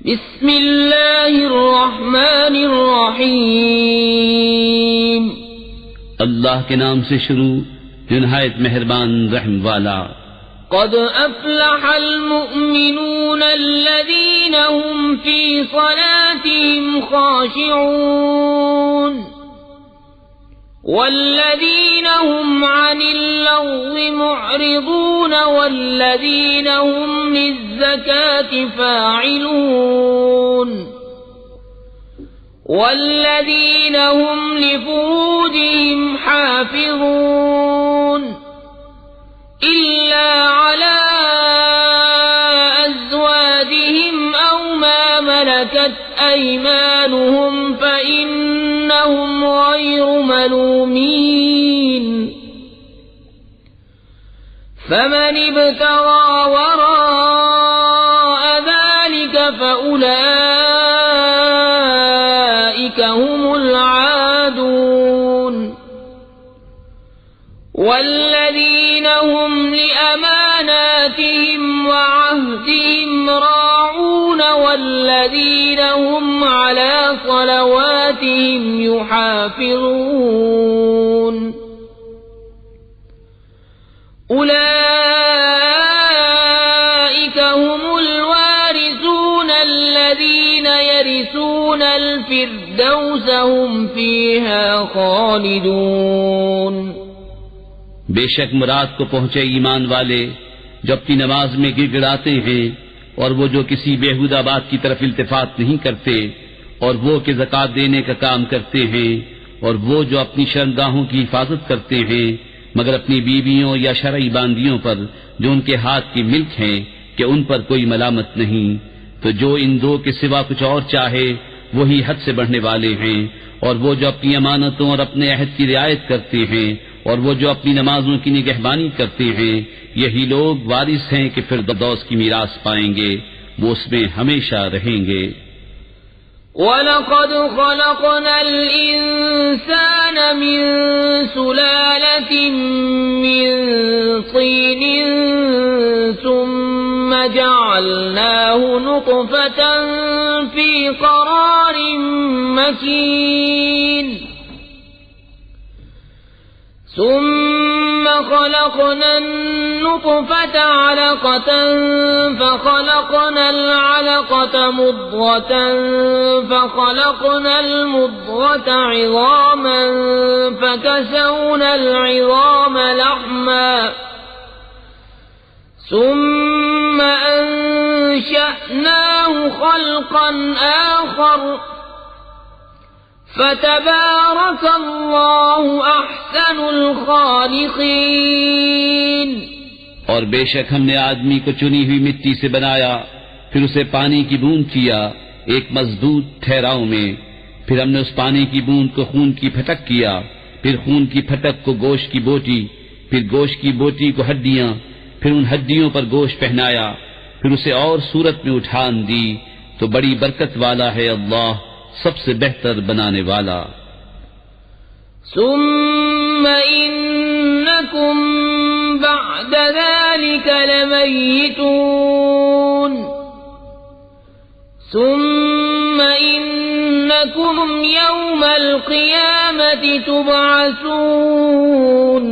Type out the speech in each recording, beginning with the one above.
بسم اللہ الرحمن الرحیم اللہ کے نام سے شروع جو نہایت مہربان رحم والا۔ قد افلح المؤمنون الذین هم فی صلاتهم خاشعون والذین هم عن اللغو معرضون والذین هم للزکاة فاعلون والذین هم لفروجهم حافظون إلا على أزواجهم أو ما ملكت أيمانهم فإنهم غير ملومين فمن ابتغى وراء ذلك فأولئك هم العادون والذين هم لأماناتهم وعهدهم راعون والذين هم على صلواتهم يحافظون أولئك هم الوارثون الذين يرثون الفردوس هم فيها خالدون۔ بے شک مراد کو پہنچے ایمان والے جو اپنی نماز میں گڑ گڑاتے ہیں، اور وہ جو کسی بیہودہ بات کی طرف التفات نہیں کرتے، اور وہ کہ زکوٰۃ دینے کا کام کرتے ہیں، اور وہ جو اپنی شرمگاہوں کی حفاظت کرتے ہیں مگر اپنی بیویوں یا شرعی باندیوں پر جو ان کے ہاتھ کی ملک ہیں کہ ان پر کوئی ملامت نہیں، تو جو ان دو کے سوا کچھ اور چاہے وہی حد سے بڑھنے والے ہیں، اور وہ جو اپنی امانتوں اور اپنے عہد کی رعایت کرتے ہیں، اور وہ جو اپنی نمازوں کی نگہبانی کرتے ہیں، یہی لوگ وارث ہیں کہ فردوس کی میراث پائیں گے، وہ اس میں ہمیشہ رہیں گے۔ وَلَقَدْ خَلَقْنَا الْإِنسَانَ مِنْ سُلَالَةٍ مِّنْ طِينٍ ثُمَّ جَعَلْنَاهُ نُطْفَةً فِي قَرَارٍ مَّكِينٍ ثم خلقنا النطفة علقة فخلقنا العلقة مضغة فخلقنا المضغة عظاما فكسونا العظام لحما ثم أنشأناه خلقا آخر فتبارك اللہ احسن الخالقین۔ اور بے شک ہم نے آدمی کو چنی ہوئی مٹی سے بنایا، پھر اسے پانی کی بوند کیا ایک مضبوط ٹھہراؤ میں، پھر ہم نے اس پانی کی بوند کو خون کی پھٹک کیا، پھر خون کی پھٹک کو گوشت کی بوٹی، پھر گوشت کی بوٹی کو ہڈیاں، پھر ان ہڈیوں پر گوشت پہنایا، پھر اسے اور صورت میں اٹھان دی، تو بڑی برکت والا ہے اللہ، سب سے بہتر بنانے والا۔ ثم انکم بعد ذلك لمیتون ثم انکم یوم القیامة تبعثون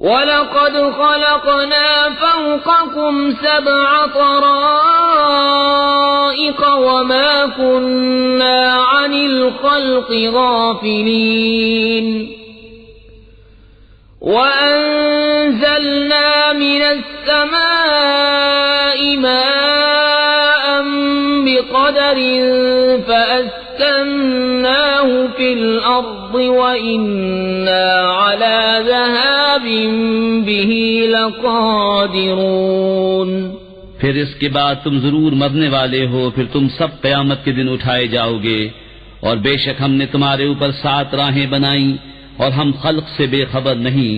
وَلَقَدْ خَلَقْنَا فَوْقَكُمْ سَبْعَ طَرَائِقَ وَمَا كُنَّا عَنِ الْخَلْقِ غَافِلِينَ وَأَنزَلْنَا مِنَ السَّمَاءِ مَاءً بِقَدَرٍ فَأَسْكَنَّاهُ فِي الْأَرْضِ وَإِنَّا عَلَى ذَهَابٍ بِهِ لَقَادِرُونَ۔ پھر اس کے بعد تم ضرور مرنے والے ہو، پھر تم سب قیامت کے دن اٹھائے جاؤ گے، اور بے شک ہم نے تمہارے اوپر 7 راہیں بنائیں، اور ہم خلق سے بے خبر نہیں،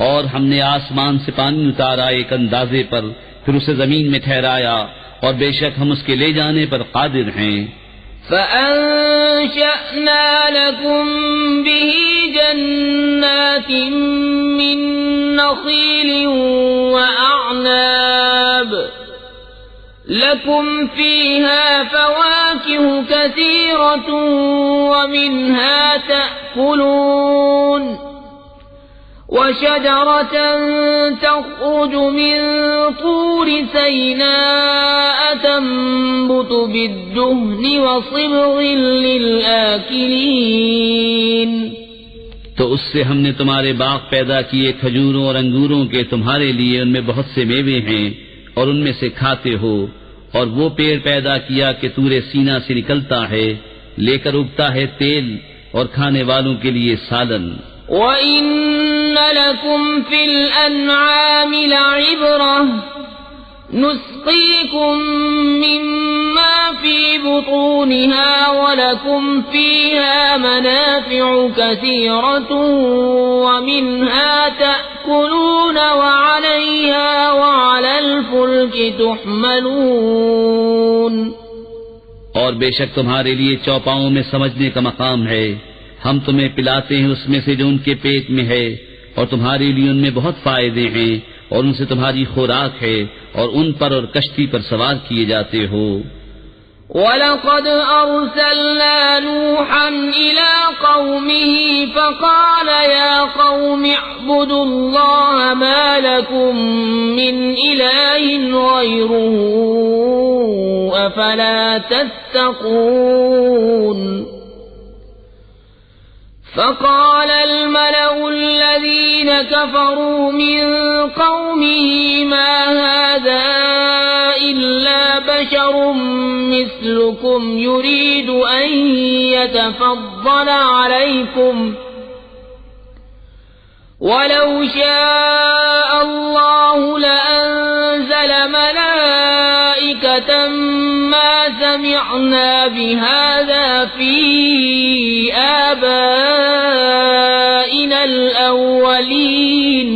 اور ہم نے آسمان سے پانی اتارا ایک اندازے پر، پھر اسے زمین میں ٹھہرایا، اور بے شک ہم اس کے لے جانے پر قادر ہیں۔ فَأَنشَأْنَا لَكُم بِهِ جَنَّاتٍ مِّن نَّخِيلٍ وَأَعْنَابٍ لكم فيها فواكه كثيرة ومنها تأكلون وشجرة تخرج من طور سيناء تنبت بالدهن وصبغ للآكلين تو اس سے ہم نے تمہارے باغ پیدا کیے کھجوروں اور انگوروں کے، تمہارے لیے ان میں بہت سے میوے ہیں اور ان میں سے کھاتے ہو، اور وہ پیڑ پیدا کیا کہ طور سینا سے نکلتا ہے، لے کر اگتا ہے تیل اور کھانے والوں کے لیے سالن۔ وَإِنَّ لَكُمْ فِي الْأَنْعَامِ لَعِبْرَةً نُسْقِيكُم مِّمَّا فِي بُطُونِهَا وَلَكُمْ فِيهَا مَنَافِعُ كَثِيرَةٌ وَمِنْهَا تَأْكُلُونَ وَعَلَيْهَا وَعَلَى الْفُلْكِ تُحْمَلُونَ۔ اور بے شک تمہارے لیے چوپاؤں میں سمجھنے کا مقام ہے، ہم تمہیں پلاتے ہیں اس میں سے جو ان کے پیٹ میں ہے، اور تمہارے لیے ان میں بہت فائدے ہیں، اور ان سے تمہاری خوراک ہے، اور ان پر اور کشتی پر سوار کیے جاتے ہو۔ وَلَقَدْ أَرْسَلْنَا نُوحًا إِلَىٰ قَوْمِهِ فَقَالَ يَا قَوْمِ اعْبُدُوا اللَّهَ مَا لَكُم مِّنْ إِلَٰهٍ غَيْرُهُ أَفَلَا تَتَّقُونَ فقال الملأ الذين كفروا من قومه ما هذا إلا بشر مثلكم يريد أن يتفضل عليكم ولو شاء الله لأنزل ملائكة ما سمعنا بهذا في آبائنا الأولين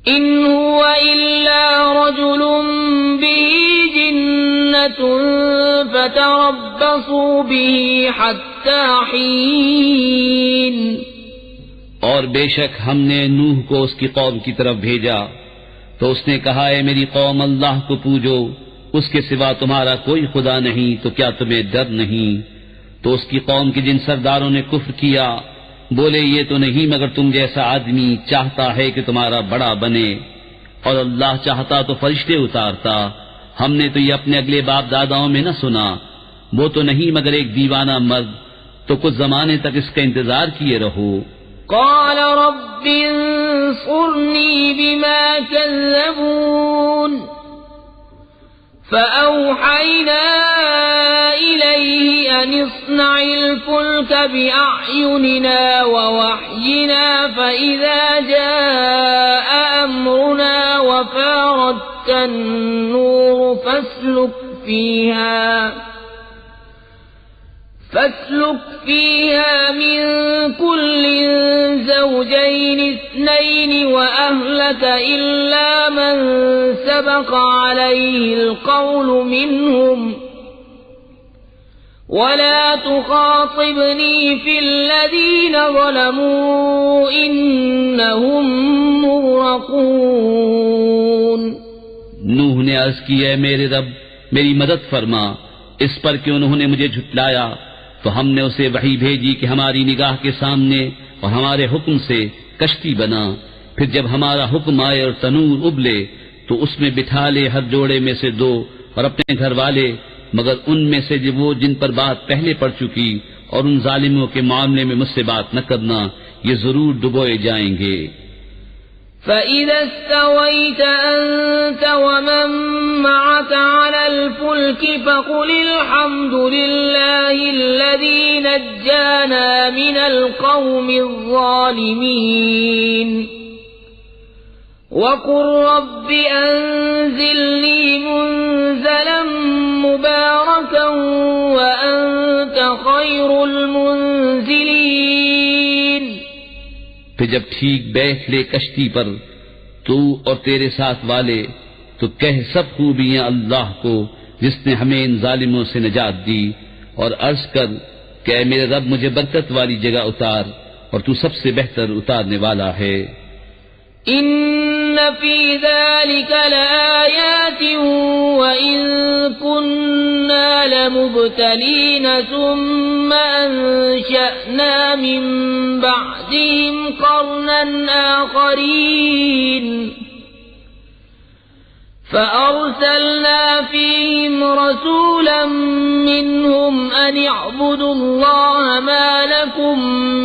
إن هو إلا رجل به جنة فتربصوا به حتى حين۔ اور بے شک ہم نے نوح کو اس کی قوم کی طرف بھیجا تو اس نے کہا، اے میری قوم، اللہ کو پوجو، اس کے سوا تمہارا کوئی خدا نہیں، تو کیا تمہیں ڈر نہیں؟ تو اس کی قوم کے جن سرداروں نے کفر کیا بولے، یہ تو نہیں مگر تم جیسا آدمی چاہتا ہے کہ تمہارا بڑا بنے، اور اللہ چاہتا تو فرشتے اتارتا، ہم نے تو یہ اپنے اگلے باپ داداؤں میں نہ سنا، وہ تو نہیں مگر ایک دیوانہ مرد، تو کچھ زمانے تک اس کا انتظار کیے رہو۔ قال رب انصرني بما كذبون فأوحينا إليه أن اصنع الفلك بأعيننا ووحينا فإذا جاء أمرنا وفارت النور فاسلك فيها من كل زوجين اثنين وأهلك إلا من سبق عليه القول منهم ولا تخاطبني في الذين ظلموا إنهم مغرقون۔ نوح نے عرض کی، اے میرے رب میری مدد فرما، اس پر کہ انہوں نے مجھے جھٹلایا، تو ہم نے اسے وحی بھیجی کہ ہماری نگاہ کے سامنے اور ہمارے حکم سے کشتی بنا، پھر جب ہمارا حکم آئے اور تنور ابلے تو اس میں بٹھا لے ہر جوڑے میں سے دو اور اپنے گھر والے، مگر ان میں سے وہ جن پر بات پہلے پڑ چکی، اور ان ظالموں کے معاملے میں مجھ سے بات نہ کرنا، یہ ضرور ڈبوئے جائیں گے۔ فَإِذَا اسْتَوَيْتَ أَنْتَ وَمَن مَّعَكَ عَلَى الْفُلْكِ فَقُلِ الْحَمْدُ لِلَّهِ الَّذِي نَجَّانَا مِنَ الْقَوْمِ الظَّالِمِينَ وَقُلْ رَبِّ أَنزِلْنِي مُنزَلًا مُبَارَكًا وَأَنْتَ خَيْرُ الْمُنزِلِينَ۔ پھر جب ٹھیک بیٹھ لے کشتی پر تو اور تیرے ساتھ والے، تو کہہ سب خوبیاں اللہ کو جس نے ہمیں ان ظالموں سے نجات دی، اور عرض کر کہ اے میرے رب مجھے برکت والی جگہ اتار، اور تو سب سے بہتر اتارنے والا ہے۔ ان فی ذلک لآیات مبتلين ثم أنشأنا من بعدهم قرنا آخرين فأرسلنا فيهم رسولا منهم أن اعبدوا الله ما لكم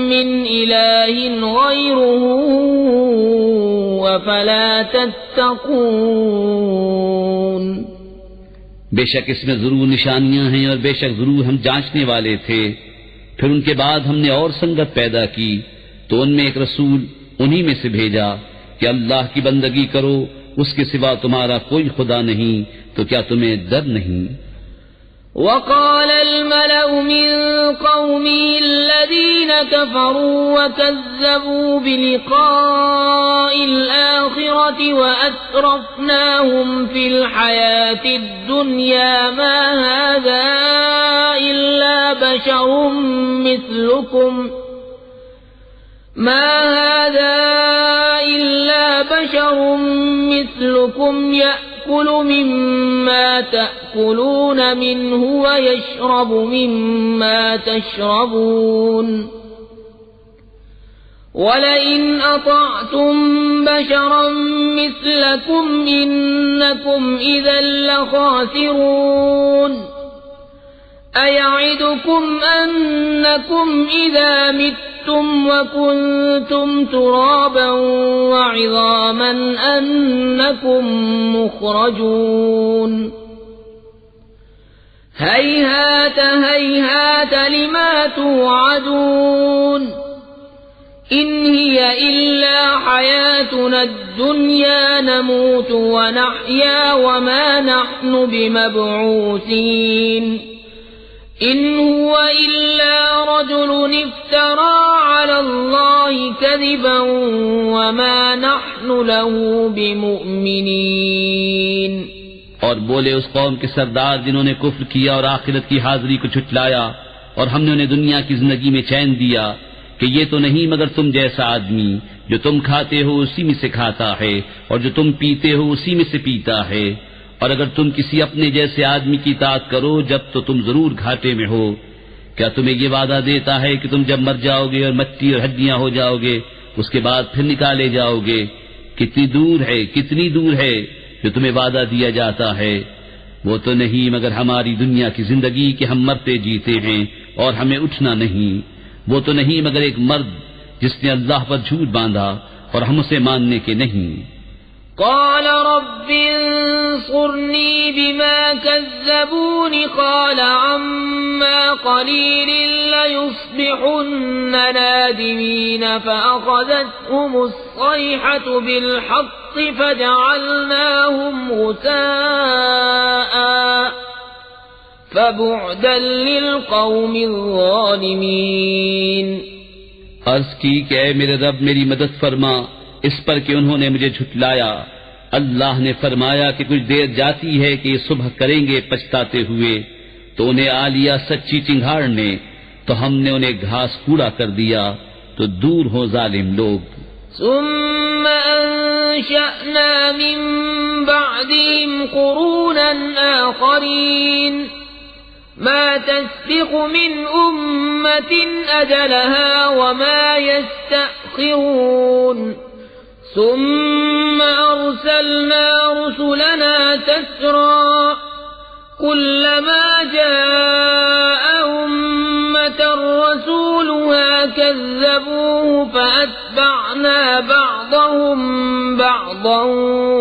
من إله غيره أفلا تتقون. بے شک اس میں ضرور نشانیاں ہیں اور بے شک ضرور ہم جانچنے والے تھے. پھر ان کے بعد ہم نے اور سنگت پیدا کی تو ان میں ایک رسول انہی میں سے بھیجا کہ اللہ کی بندگی کرو، اس کے سوا تمہارا کوئی خدا نہیں، تو کیا تمہیں ڈر نہیں؟ وقال الملأ من قومه الذين كفروا وكذبوا بلقاء الآخرة وأترفناهم في الحياة الدنيا ما هذا إلا بشر مثلكم يأكل مما تأكلون منه ويشرب مما تشربون ولئن أطعتم بشرا مثلكم إنكم إذا لخاسرون أيعدكم أنكم إذا متم وكنتم ترابا وعظاما أنكم مخرجون هيهات هيهات لما توعدون إن هي إلا حياتنا الدنيا نموت ونحيا وما نحن بمبعوثين إن هو إلا رجل افترى على الله كذبا وما نحن له بمؤمنين. اور بولے اس قوم کے سردار جنہوں نے کفر کیا اور آخرت کی حاضری کو جھٹلایا اور ہم نے انہیں دنیا کی زندگی میں چین دیا کہ یہ تو نہیں مگر تم جیسا آدمی، جو تم کھاتے ہو اسی میں سے کھاتا ہے اور جو تم پیتے ہو اسی میں سے پیتا ہے، اور اگر تم کسی اپنے جیسے آدمی کی اطاعت کرو جب تو تم ضرور گھاٹے میں ہو. کیا تمہیں یہ وعدہ دیتا ہے کہ تم جب مر جاؤ گے اور مٹی اور ہڈیاں ہو جاؤ گے اس کے بعد پھر نکالے جاؤ گے؟ کتنی دور ہے جو تمہیں وعدہ دیا جاتا ہے. وہ تو نہیں مگر ہماری دنیا کی زندگی کہ ہم مرتے جیتے ہیں اور ہمیں اٹھنا نہیں. وہ تو نہیں مگر ایک مرد جس نے اللہ پر جھوٹ باندھا اور ہم اسے ماننے کے نہیں. قال رب انصرني بما كذبون قال عما قليل ليصبحن نادمين فأخذتهم الصيحة بالحق فجعلناهم غثاء فبعدا للقوم الظالمين. عرض کی کہ اے میرے رب میری مدد فرما اس پر کہ انہوں نے مجھے جھٹلایا. اللہ نے فرمایا کہ کچھ دیر جاتی ہے کہ یہ صبح کریں گے پچھتاتے ہوئے، تو انہیں آ لیا سچی چنگھاڑ نے تو ہم نے انہیں گھاس کوڑا کر دیا. تو دور ہو ظالم لوگ. ثم انشأنا من بعدهم قرونا آخرين ما تسبق من أمة أجلها وما يستأخرون ثم أرسلنا رسلنا تترى كلما جاء أمة رسولها كذبوه فأتبعنا بعضهم بعضا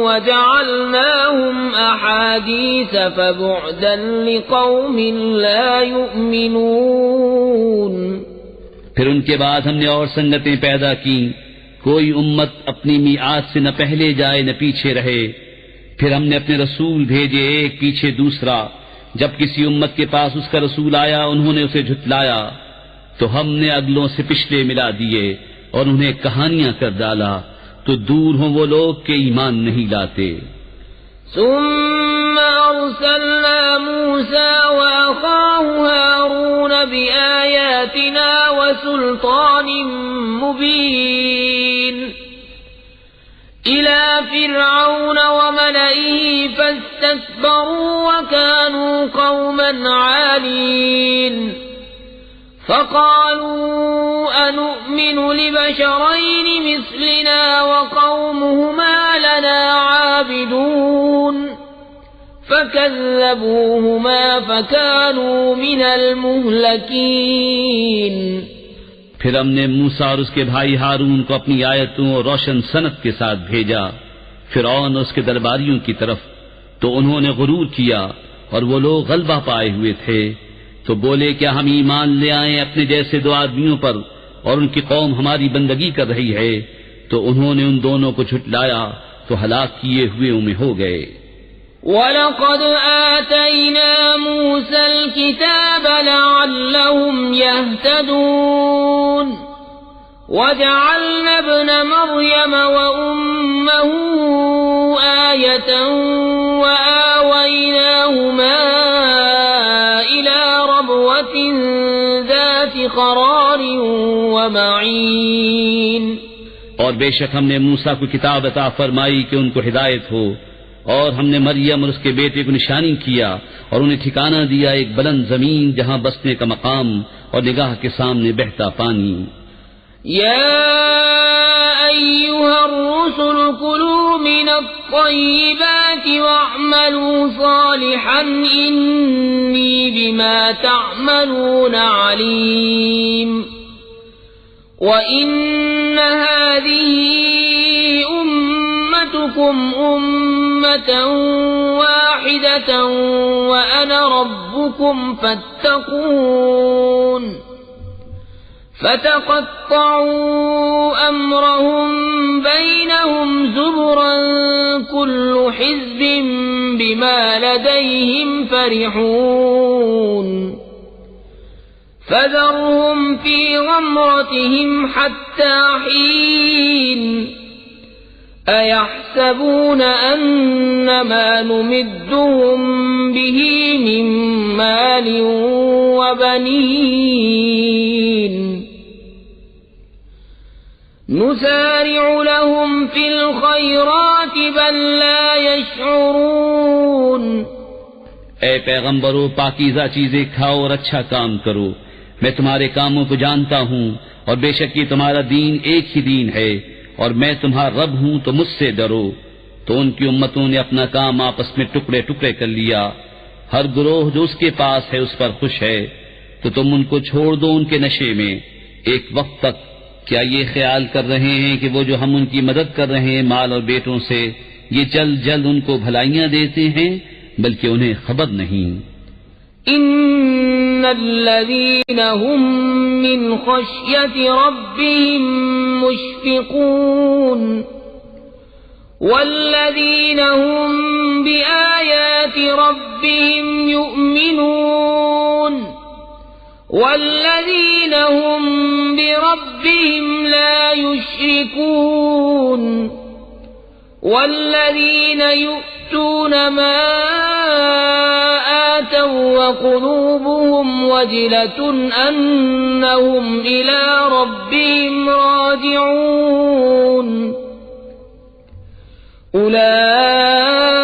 وجعلناهم أحاديث فبعدا لقوم لا يؤمنون. پھر ان کے بعد ہم نے اور سنگتیں پیدا کی، کوئی امت اپنی میعاد سے نہ پہلے جائے نہ پیچھے رہے. پھر ہم نے اپنے رسول بھیجے ایک پیچھے دوسرا. جب کسی امت کے پاس اس کا رسول آیا انہوں نے اسے جھٹلایا تو ہم نے اگلوں سے پچھلے ملا دیے اور انہیں کہانیاں کر ڈالا. تو دور ہوں وہ لوگ کہ ایمان نہیں لاتے. ثم أرسلنا موسى وأخاه هارون بآياتنا وسلطان مبين إلى فرعون وملئه فاستكبروا وكانوا قوما عالين فقالوا أنؤمن لبشرين مثلنا وقومهما لنا عابدون فكذبوهما فكانوا من المهلكين۔ پھر ہم نے موسیٰ اور اس کے بھائی ہارون کو اپنی آیتوں اور روشن صنعت کے ساتھ بھیجا فرعون اور اس کے درباریوں کی طرف، تو انہوں نے غرور کیا اور وہ لوگ غلبہ پائے ہوئے تھے، تو بولے کیا ہم ایمان لے آئیں اپنے جیسے دو آدمیوں پر اور ان کی قوم ہماری بندگی کر رہی ہے، تو انہوں نے ان دونوں کو جھٹلایا تو ہلاک کیے ہوئے میں ہو گئے۔ وَلَقَدْ آتَيْنَا مُوسَى الْكِتَابَ لَعَلَّهُمْ يَهْتَدُونَ وَجَعَلْنَا ابْنَ مَرْيَمَ وَأُمَّهُ آيَةً وَآوَيْنَاهُمَا إِلَى رَبْوَةٍ ذَاتِ قَرَارٍ وَمَعِينٍ۔ اور بے شک ہم نے موسیٰ کو کتاب عطا فرمائی کہ ان کو ہدایت ہو، اور ہم نے مریم اور اس کے بیٹے کو نشانی کیا اور انہیں ٹھکانہ دیا ایک بلند زمین جہاں بسنے کا مقام اور نگاہ کے سامنے بہتا پانی۔ یا ایھا الرسل کلوا من الطیبات واعملوا صالحا انی بما تعملون علیم۔ وَإِنَّ هَذِهِ أُمَّتُكُمْ أُمَّةً وَاحِدَةً وَأَنَا رَبُّكُمْ فَاتَّقُونِ۔ فَتَقَطَّعُوا أَمْرَهُمْ بَيْنَهُمْ زُبُرًا كُلُّ حِزْبٍ بِمَا لَدَيْهِمْ فَرِحُونَ۔ فَذَرْهُمْ فِي غَمْرَتِهِمْ حَتَّى حِينٍ۔ أَيَحْسَبُونَ أَنَّ مَا نُمِدُّهُمْ بِهِ مِنْ مَالٍ وَبَنِينَ نُسَارِعُ لَهُمْ فِي الْخَيْرَاتِ بَل لَّا يَشْعُرُونَ۔ اے پیغمبرو پاکیزہ چیزیں کھاؤ اور اچھا کام کرو، میں تمہارے کاموں کو جانتا ہوں اور بے شک یہ تمہارا دین ایک ہی دین ہے اور میں تمہارا رب ہوں تو مجھ سے ڈرو۔ تو ان کی امتوں نے اپنا کام آپس میں ٹکڑے ٹکڑے کر لیا، ہر گروہ جو اس کے پاس ہے اس پر خوش ہے، تو تم ان کو چھوڑ دو ان کے نشے میں ایک وقت تک۔ کیا یہ خیال کر رہے ہیں کہ وہ جو ہم ان کی مدد کر رہے ہیں مال اور بیٹوں سے، یہ جلد جلد ان کو بھلائیاں دیتے ہیں؟ بلکہ انہیں خبر نہیں۔ ان الذين هم من خشية ربهم مشفقون والذين هم بآيات ربهم يؤمنون والذين هم بربهم لا يشركون والذين يؤتون ما آتوا وقلوبهم وجلة أنهم إلى ربهم راجعون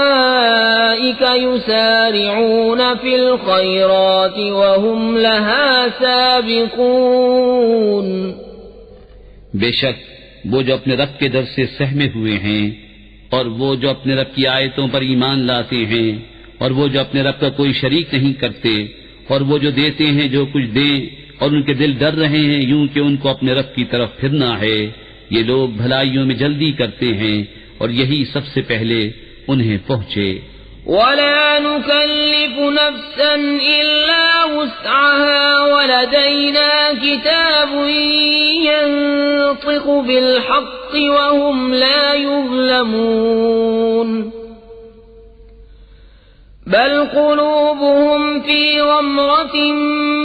أولئك يسارعون في الخيرات وهم لها سابقون۔ بے شک وہ جو اپنے رب کے در سے سہمے ہوئے ہیں اور وہ جو اپنے رب کی آیتوں پر ایمان لاتے ہیں اور وہ جو اپنے رب کا کوئی شریک نہیں کرتے اور وہ جو دیتے ہیں جو کچھ دیں اور ان کے دل ڈر رہے ہیں یوں کہ ان کو اپنے رب کی طرف پھرنا ہے، یہ لوگ بھلائیوں میں جلدی کرتے ہیں اور یہی سب سے پہلے انہیں پہنچے۔ وَلَا نُكَلِّفُ نَفْسًا إِلَّا وُسْعَهَا وَلَدَيْنَا كِتَابٌ يَنطِقُ بِالْحَقِّ وَهُمْ لَا يُظْلَمُونَ بل قلوبهم في غمرة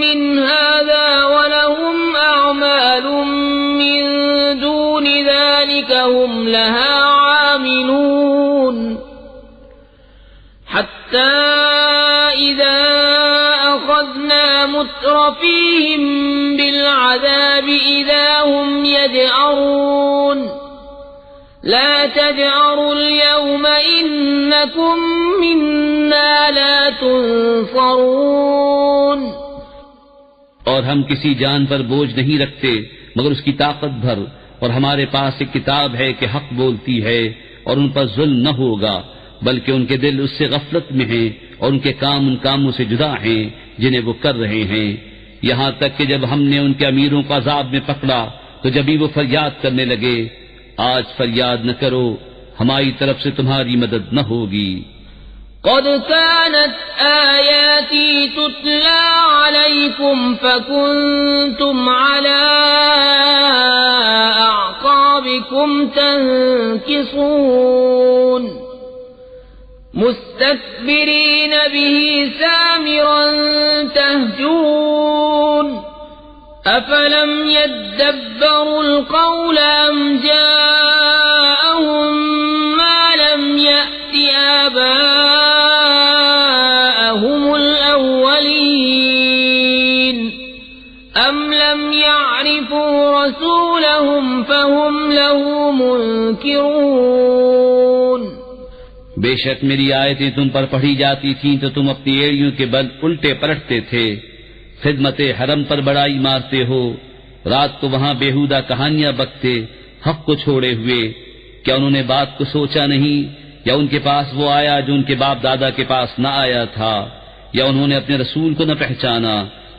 من هذا ولهم أعمال من دون ذلك هم لها عاملون حتى إذا أخذنا مترفيهم بالعذاب إذا هم يجأرون لا تجأروا اليوم إنكم منا لا تنصرون اور ہم کسی جان پر بوجھ نہیں رکھتے مگر اس کی طاقت بھر، اور ہمارے پاس ایک کتاب ہے کہ حق بولتی ہے اور ان پر ظلم نہ ہوگا، بلکہ ان کے دل اس سے غفلت میں ہیں اور ان کے کام ان کاموں سے جدا ہیں جنہیں وہ کر رہے ہیں، یہاں تک کہ جب ہم نے ان کے امیروں کو عذاب میں پکڑا تو جبھی وہ فریاد کرنے لگے، آج فریاد نہ کرو، ہماری طرف سے تمہاری مدد نہ ہوگی۔ قد كانت آياتي تتلى عليكم فكنتم على أعقابكم تنكصون مستكبرين به سامرا تهجرون أفلم يدبروا القول أم جاءهم ما لم يأت آباءهم الأولين أم لم يعرفوا رسولهم فهم له منكرون بے شک میری آیتیں تم پر پڑھی جاتی تھیں تو تم اپنی ایڑیوں کے بل الٹے پلٹتے تھے، خدمت حرم پر بڑائی مارتے ہو، رات کو وہاں بیہودہ کہانیاں بکتے حق کو چھوڑے ہوئے، کیا انہوں نے بات کو سوچا نہیں، یا ان کے پاس وہ آیا جو ان کے باپ دادا کے پاس نہ آیا تھا، یا انہوں نے اپنے رسول کو نہ پہچانا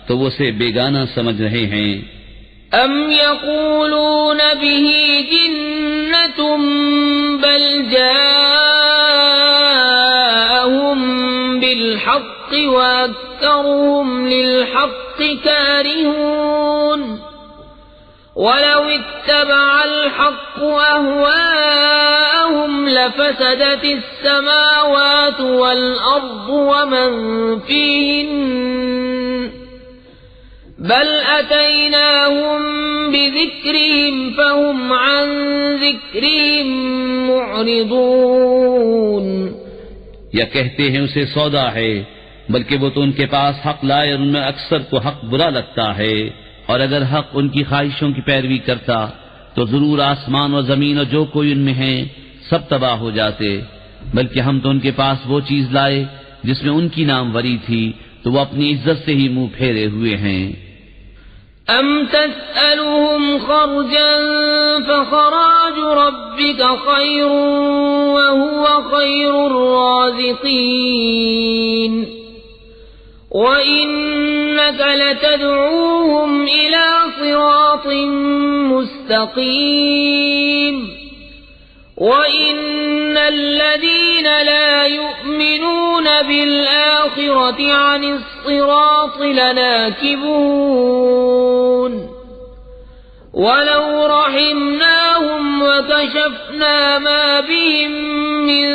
تو وہ اسے بیگانہ سمجھ رہے ہیں۔ ام یقولون به جنة بل جاءهم بالحق واکثرهم للحق کارہون ولو اتبع الحق أهواءهم لفسدت السماوات والأرض ومن فيهن بل أتيناهم بذكرهم فهم عن ذكرهم معرضون یا کہتے ہیں اسے سودا ہے، بلکہ وہ تو ان کے پاس حق لائے اور ان میں اکثر کو حق برا لگتا ہے، اور اگر حق ان کی خواہشوں کی پیروی کرتا تو ضرور آسمان و زمین اور جو کوئی ان میں ہیں سب تباہ ہو جاتے، بلکہ ہم تو ان کے پاس وہ چیز لائے جس میں ان کی ناموری تھی تو وہ اپنی عزت سے ہی منہ پھیرے ہوئے ہیں۔ ام تسألهم خرجا فخراج ربك خير وهو خير الرازقين وإنك لتدعوهم إلى صراط مستقيم وإن الذين لا يؤمنون بالآخرة عن الصراط لناكبون ولو رحمناهم وكشفنا ما بهم من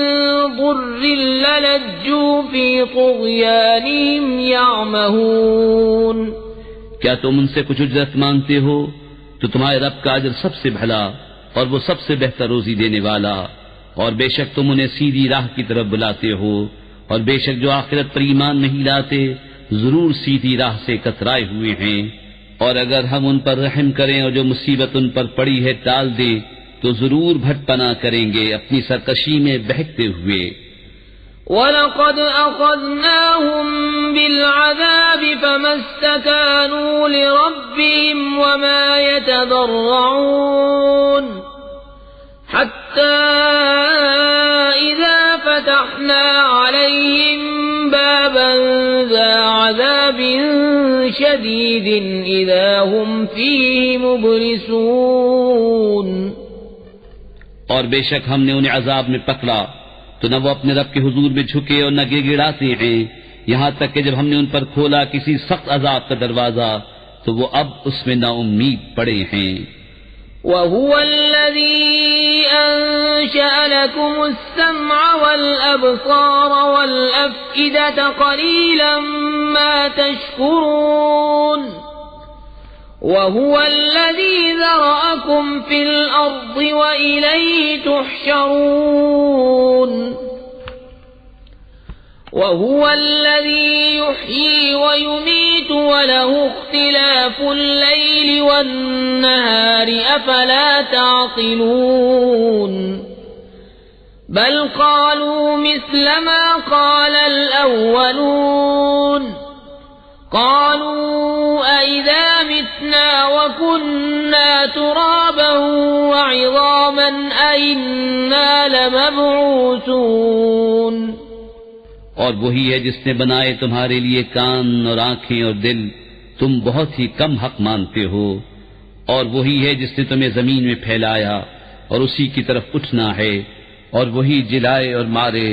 ضر للجوا في طغيانهم يعمهون کیا تم ان سے کچھ اجرت مانگتے ہو تو تمہارے رب کا اجر سب سے بھلا اور وہ سب سے بہتر روزی دینے والا، اور بے شک تم انہیں سیدھی راہ کی طرف بلاتے ہو، اور بے شک جو آخرت پر ایمان نہیں لاتے ضرور سیدھی راہ سے کترائے ہوئے ہیں، اور اگر ہم ان پر رحم کریں اور جو مصیبت ان پر پڑی ہے ٹال دیں تو ضرور بھٹ پناہ کریں گے اپنی سرکشی میں بہکتے ہوئے۔ وَلَقَدْ أَخَذْنَاهُمْ بِالْعَذَابِ فَمَا اسْتَكَانُوا لِرَبِّهِمْ وَمَا يَتَضَرَّعُونَ حَتَّى إِذَا فَتَحْنَا عَلَيْهِمْ بَابًا ذَا عَذَابٍ شَدِيدٍ إِذَا هُمْ فِيهِ مُبْلِسُونَ اور بے شک ہم نے انہیں عذاب میں پکڑا تو نہ وہ اپنے رب کے حضور میں جھکے اور نہ گڑ گڑاتے ہیں، یہاں تک کہ جب ہم نے ان پر کھولا کسی سخت عذاب کا دروازہ تو وہ اب اس میں نا امید پڑے ہیں۔ وَهُوَ الَّذِي أَنشَأَ لَكُمُ السَّمْعَ وَالْأَبْصَارَ وَالْأَفْئِدَةَ قَلِيلًا مَا تَشْكُرُونَ وَهُوَ الَّذِي ذَرَأَكُمْ فِي الْأَرْضِ وَإِلَيْهِ تُحْشَرُونَ وَهُوَ الَّذِي يُحْيِي وَيُمِيتُ وَلَهُ اخْتِلَافُ اللَّيْلِ وَالنَّهَارِ أَفَلَا تَعْقِلُونَ بل قالوا مثل ما قال الأولون قالوا أئذا متنا وكنا ترابا وعظاما أئنا لمبعوثون. اور وہی ہے جس نے بنائے تمہارے لیے کان اور آنکھیں اور دل، تم بہت ہی کم حق مانتے ہو. اور وہی ہے جس نے تمہیں زمین میں پھیلایا اور اسی کی طرف اٹھنا ہے. اور وہی جلائے اور مارے،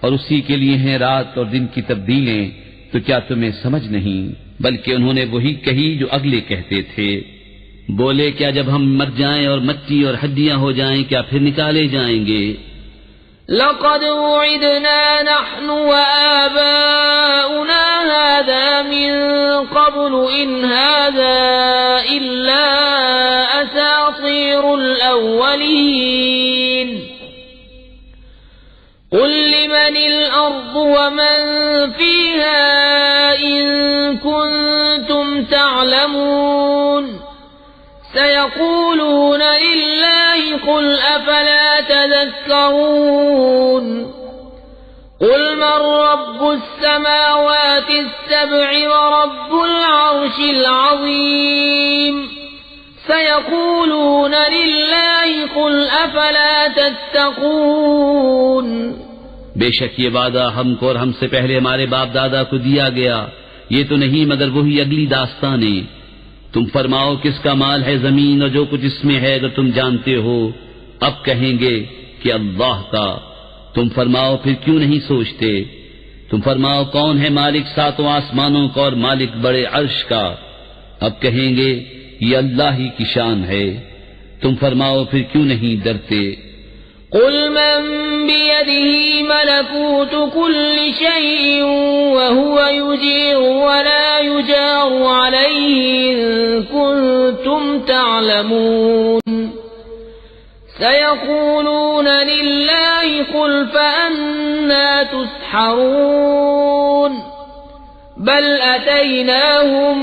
اور اسی کے لیے ہیں رات اور دن کی تبدیلیں. تو کیا تمہیں سمجھ نہیں؟ بلکہ انہوں نے وہی کہی جو اگلے کہتے تھے. بولے کیا جب ہم مر جائیں اور مٹی اور ہڈیاں ہو جائیں کیا پھر نکالے جائیں گے؟ لقد وعدنا نحن وآباؤنا هذا من قبل إن هذا إلا أساطير الأولين. قل لمن الأرض ومن فيها إن كنتم تعلمون سيقولون لله قل أفلا تذكرون. قل من رب السماوات السبع ورب العرش العظيم سيقولون لله قل أفلا تتقون. بے شک یہ وعدہ ہم کو اور ہم سے پہلے ہمارے باپ دادا کو دیا گیا، یہ تو نہیں مگر وہی اگلی داستانیں. تم فرماؤ کس کا مال ہے زمین اور جو کچھ اس میں ہے اگر تم جانتے ہو. اب کہیں گے کہ اللہ کا. تم فرماؤ پھر کیوں نہیں سوچتے؟ تم فرماؤ کون ہے مالک ساتوں آسمانوں کا اور مالک بڑے عرش کا؟ اب کہیں گے یہ اللہ ہی کی شان ہے. تم فرماؤ پھر کیوں نہیں ڈرتے؟ قل من بيده ملكوت كل شيء وهو يجير ولا يجار عليه إن كنتم تعلمون سيقولون لله قل فأنا تسحرون بل أتيناهم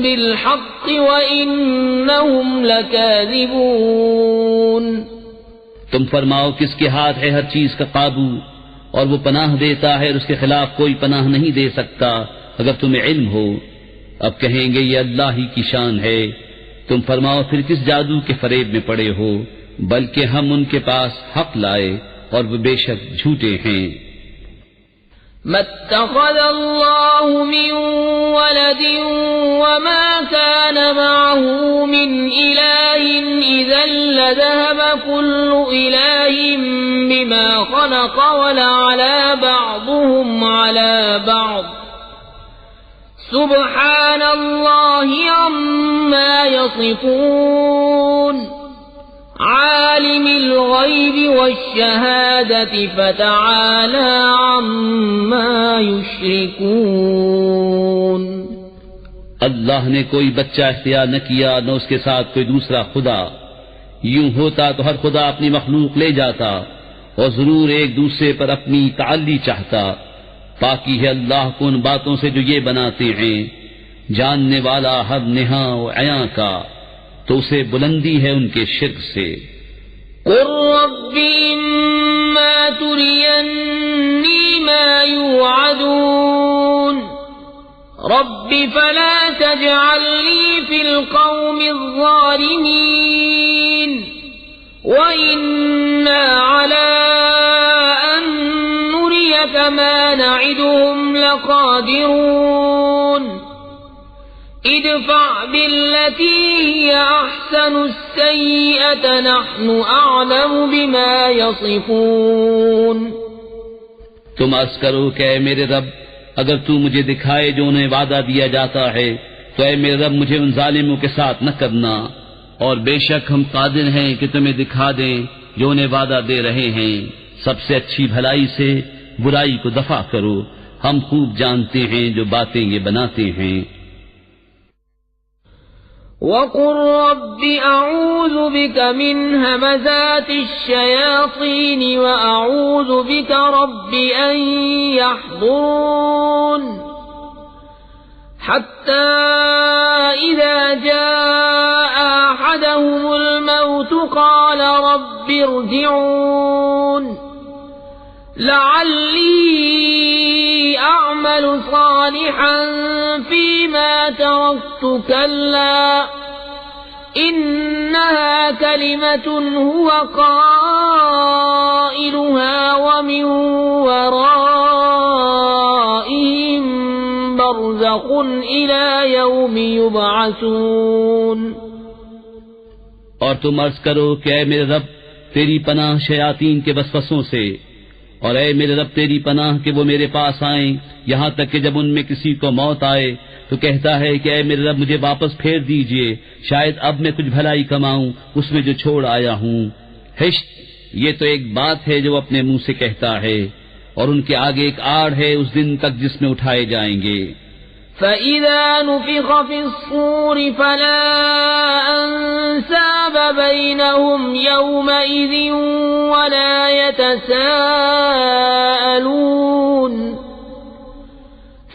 بالحق وإنهم لكاذبون. تم فرماؤ کس کے ہاتھ ہے ہر چیز کا قابو اور وہ پناہ دیتا ہے اور اس کے خلاف کوئی پناہ نہیں دے سکتا اگر تمہیں علم ہو. اب کہیں گے یہ اللہ ہی کی شان ہے. تم فرماؤ پھر کس جادو کے فریب میں پڑے ہو؟ بلکہ ہم ان کے پاس حق لائے اور وہ بے شک جھوٹے ہیں. ما اتخذ الله من ولد وما كان معه من إله إذا لذهب كل إله بما خلق ولعلى بعضهم على بعض سبحان الله عما يصفون. عالم الغيب والشهادة فتعالى عما يشركون. اللہ نے کوئی بچہ اختیار نہ کیا نہ اس کے ساتھ کوئی دوسرا خدا. یوں ہوتا تو ہر خدا اپنی مخلوق لے جاتا اور ضرور ایک دوسرے پر اپنی تعلی چاہتا. پاکی ہے اللہ کو ان باتوں سے جو یہ بناتے ہیں، جاننے والا ہر نہاں و عیاں کا، تو اسے بلندی ہے ان کے شرک سے. قل رب إما تريني ما يوعدون رب فلا تجعلني في القوم الظالمين وإنا على أن نريك ما نعدهم لقادرون. ادفع بالتي هي أحسن السيئة نحن أعلم بما يصفون. تم عرض کرو کہ اے میرے رب اگر تو مجھے دکھائے جو انہیں وعدہ دیا جاتا ہے تو اے میرے رب مجھے ان ظالموں کے ساتھ نہ کرنا. اور بے شک ہم قادر ہیں کہ تمہیں دکھا دیں جو انہیں وعدہ دے رہے ہیں. سب سے اچھی بھلائی سے برائی کو دفع کرو، ہم خوب جانتے ہیں جو باتیں یہ بناتے ہیں. وَقُلْ رَبِّ أَعُوذُ بِكَ مِنْ هَمَزَاتِ الشَّيَاطِينِ وَأَعُوذُ بِكَ رَبِّ أَنْ يَحْضُرُونِ حَتَّى إِذَا جَاءَ أَحَدَهُمُ الْمَوْتُ قَالَ رَبِّ ارْجِعُونِ لعلی اعمل صالحا فيما تركت كلا انها كلمة هو قائلها ومن ورائهم برزخ الى يوم يبعثون. اور تم عرض کرو کہ اے میرے رب تیری پناہ شیاطین کے وسوسوں سے، اور اے میرے رب تیری پناہ کہ وہ میرے پاس آئیں، یہاں تک کہ جب ان میں کسی کو موت آئے تو کہتا ہے کہ اے میرے رب مجھے واپس پھیر دیجئے، شاید اب میں کچھ بھلائی کماؤں اس میں جو چھوڑ آیا ہوں. ہشت، یہ تو ایک بات ہے جو اپنے منہ سے کہتا ہے، اور ان کے آگے ایک آڑ ہے اس دن تک جس میں اٹھائے جائیں گے. فَإِذَا نُفِخَ فِي الصُّورِ فَلَا أَنْسَابَ بَيْنَهُمْ يَوْمَئِذٍ وَلَا يَتَسَاءَلُونَ.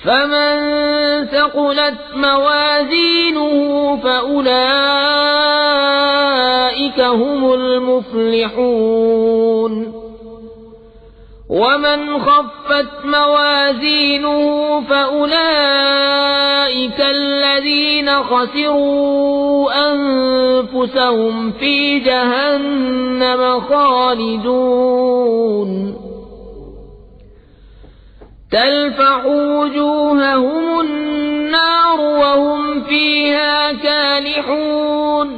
فَمَنْ ثَقُلَتْ مَوَازِينُهُ فَأُولَئِكَ هُمُ الْمُفْلِحُونَ. وَمَنْ خَفَّتْ مَوَازِينُهُ فَأُولَئِكَ الَّذِينَ خَسِرُوا أَنفُسَهُمْ فِي جَهَنَّمَ خَالِدُونَ. تَلْفَحُ وُجُوهَهُمُ النَّارُ وَهُمْ فِيهَا كَالِحُونَ.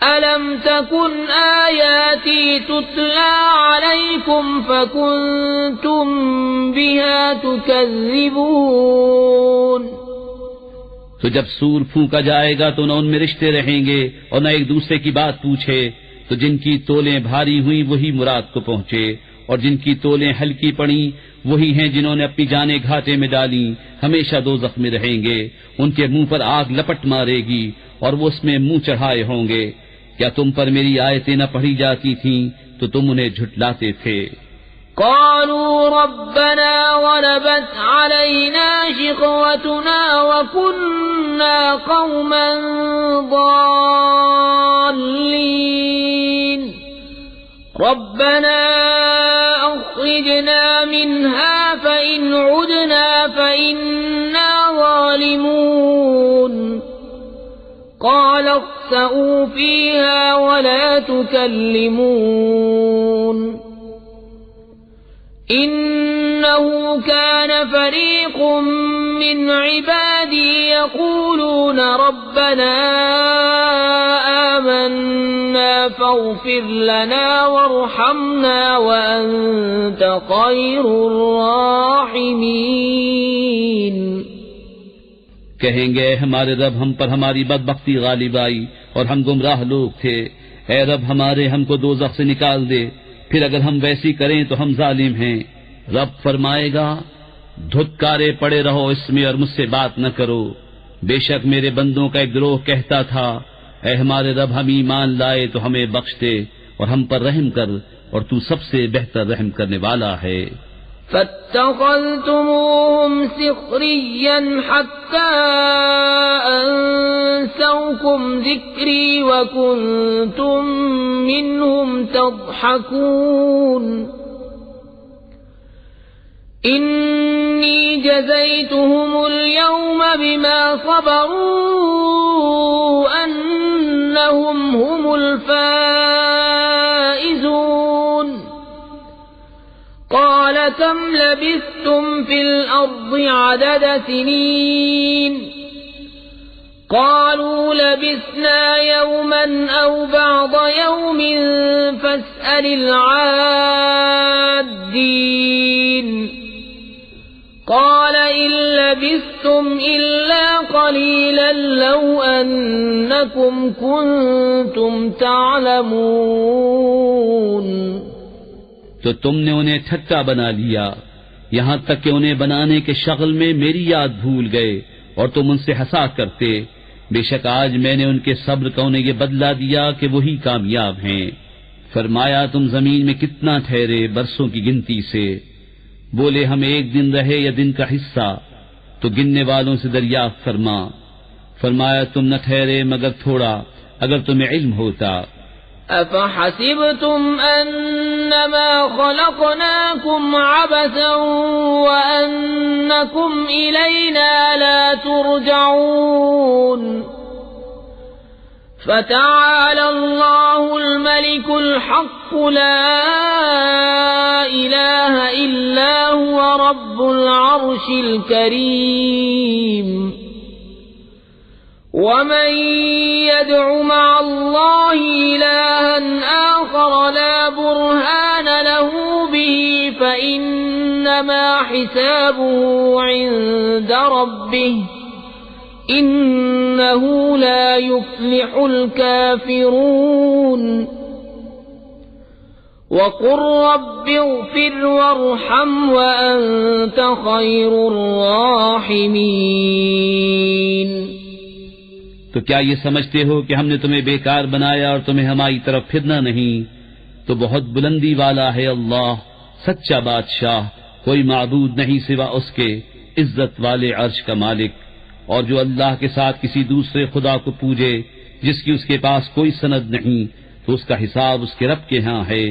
أَلَمْ تَكُنْ آيَاتِي تُتْلَى عَلَيْكُمْ فَكُنْتُمْ بِهَا تُكَذِّبُونَ. تو جب سور پھونکا جائے گا تو نہ ان میں رشتے رہیں گے اور نہ ایک دوسرے کی بات پوچھے، تو جن کی تولیں بھاری ہوئیں وہی مراد کو پہنچے، اور جن کی تولیں ہلکی پڑیں وہی ہیں جنہوں نے اپنی جانیں گھاٹے میں ڈالی، ہمیشہ دوزخ میں رہیں گے. ان کے منہ پر آگ لپٹ مارے گی اور وہ اس میں منہ چڑھائے ہوں گے. کیا تم پر میری آیتیں نہ پڑھی جاتی تھیں تو تم انہیں جھٹلاتے تھے. قالوا ربنا غلبت علينا شقوتنا وكنا قوما ضالين ربنا أخرجنا منها فإن عدنا فإنا ظالمون. قال اخسئوا فيها ولا تكلمون. إنه كان فريق من عبادي يقولون ربنا آمنا فاغفر لنا وارحمنا وأنت خير الراحمين. کہیں گے ہمارے رب ہم پر ہماری بدبختی غالب آئی اور ہم گمراہ لوگ تھے، اے رب ہمارے ہم کو دوزخ سے نکال دے، پھر اگر ہم ویسی کریں تو ہم ظالم ہیں. رب فرمائے گا دھتکارے پڑے رہو اس میں اور مجھ سے بات نہ کرو. بے شک میرے بندوں کا ایک گروہ کہتا تھا اے ہمارے رب ہم ایمان لائے تو ہمیں بخش دے اور ہم پر رحم کر، اور تو سب سے بہتر رحم کرنے والا ہے. فاتخذتموهم سخريا حتى أنسوكم ذكري وكنتم منهم تضحكون. إني جزيتهم اليوم بما صبروا أنهم هم الفائزون. قال كم لبثتم في الأرض عدد سنين قالوا لبثنا يوما أو بعض يوم فاسأل العادين. قال إن لبثتم إلا قليلا لو أنكم كنتم تعلمون. تو تم نے انہیں ٹھٹا بنا لیا یہاں تک کہ انہیں بنانے کے شغل میں میری یاد بھول گئے اور تم ان سے ہنسا کرتے. بے شک آج میں نے ان کے صبر کا انہیں یہ بدلہ دیا کہ وہی کامیاب ہیں. فرمایا تم زمین میں کتنا ٹھہرے برسوں کی گنتی سے. بولے ہم ایک دن رہے یا دن کا حصہ، تو گننے والوں سے دریافت فرما. فرمایا تم نہ ٹھہرے مگر تھوڑا اگر تمہیں علم ہوتا. أفحسبتم أنما خلقناكم عبثا وأنكم إلينا لا ترجعون فتعالى الله الملك الحق لا إله إلا هو رب العرش الكريم ومن يدع مع الله إلها آخر لا برهان له به فإنما حسابه عند ربه إنه لا يفلح الكافرون وقل رب اغفر وارحم وأنت خير الراحمين تو کیا یہ سمجھتے ہو کہ ہم نے تمہیں بیکار بنایا اور تمہیں ہماری طرف پھرنا نہیں؟ تو بہت بلندی والا ہے اللہ، سچا بادشاہ، کوئی معبود نہیں سوا اس کے، عزت والے عرش کا مالک۔ اور جو اللہ کے ساتھ کسی دوسرے خدا کو پوجے جس کی اس کے پاس کوئی سند نہیں، تو اس کا حساب اس کے رب کے ہاں ہے۔